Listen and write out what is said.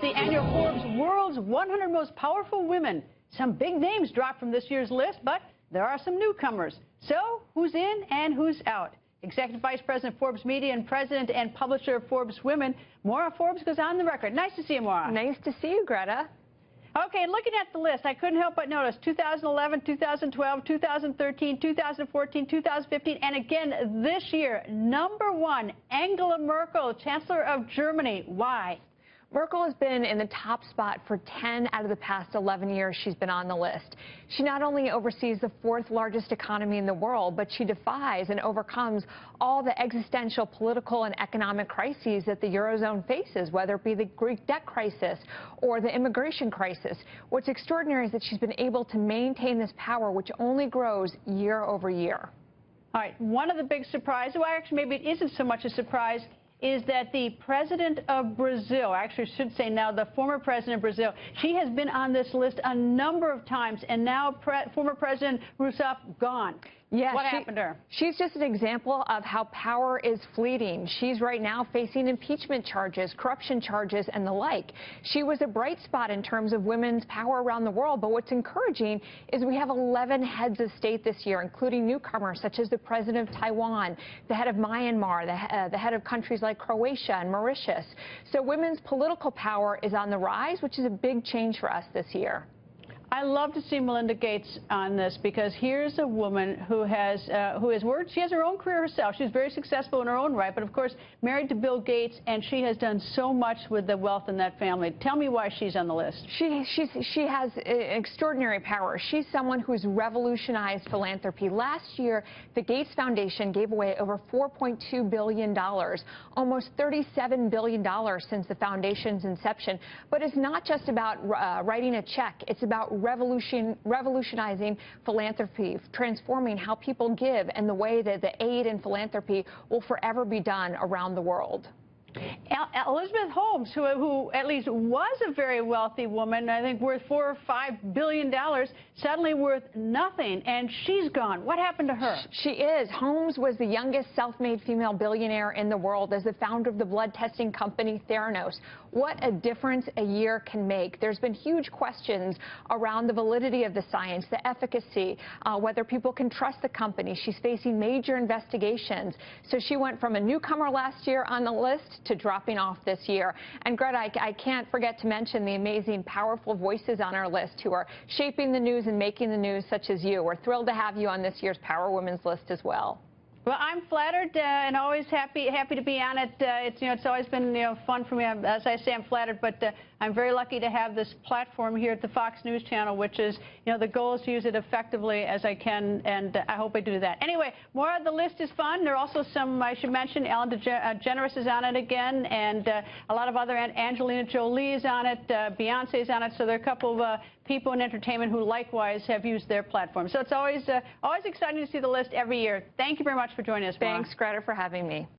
the annual Forbes World's 100 Most Powerful Women. Some big names dropped from this year's list, but there are some newcomers. So, who's in and who's out? Executive Vice President of Forbes Media and President and Publisher of Forbes Women, Moira Forbes goes on the record. Nice to see you, Moira. Nice to see you, Greta. Okay, looking at the list, I couldn't help but notice 2011, 2012, 2013, 2014, 2015, and again this year, #1, Angela Merkel, Chancellor of Germany. Why? Merkel has been in the top spot for 10 out of the past 11 years she's been on the list. She not only oversees the 4th largest economy in the world, but she defies and overcomes all the existential political and economic crises that the Eurozone faces, whether it be the Greek debt crisis or the immigration crisis. What's extraordinary is that she's been able to maintain this power, which only grows year over year. All right, one of the big surprises, well, actually maybe it isn't so much a surprise, is that the president of Brazil, actually I should say now the former president of Brazil, she has been on this list a number of times, and now former President Rousseff gone. Yes, what happened to her? She's just an example of how power is fleeting. She's right now facing impeachment charges, corruption charges, and the like. She was a bright spot in terms of women's power around the world, but what's encouraging is we have 11 heads of state this year, including newcomers such as the president of Taiwan, the head of Myanmar, the head of countries like Croatia and Mauritius. So women's political power is on the rise, which is a big change for us this year. I love to see Melinda Gates on this, because here's a woman who has worked. She has her own career herself. She's very successful in her own right, but of course married to Bill Gates, and she has done so much with the wealth in that family. Tell me why she's on the list. She has extraordinary power. She's someone who's revolutionized philanthropy. Last year, the Gates Foundation gave away over $4.2 billion, almost $37 billion since the foundation's inception. But it's not just about writing a check. It's about revolutionizing philanthropy, transforming how people give, and the way that the aid and philanthropy will forever be done around the world. Elizabeth Holmes, who at least was a very wealthy woman, I think worth $4 or $5 billion, suddenly worth nothing, and she's gone. What happened to her? She is. Holmes was the youngest self-made female billionaire in the world as the founder of the blood testing company Theranos. What a difference a year can make. There's been huge questions around the validity of the science, the efficacy, whether people can trust the company. She's facing major investigations. So she went from a newcomer last year on the list to dropping off this year. And Greta, I can't forget to mention the amazing, powerful voices on our list who are shaping the news and making the news, such as you. We're thrilled to have you on this year's Power Women's list as well. Well, I'm flattered and always happy to be on it. It's always been fun for me. As I say, I'm flattered, but I'm very lucky to have this platform here at the Fox News Channel, which is the goal is to use it effectively as I can, and I hope I do that. Anyway, more of the list is fun. There are also some I should mention. Ellen DeGeneres is on it again, and a lot of other. Angelina Jolie is on it. Beyonce is on it. So there are a couple of people in entertainment who likewise have used their platform. So it's always exciting to see the list every year. Thank you very much for joining us, Moira. Thanks, Greta, for having me.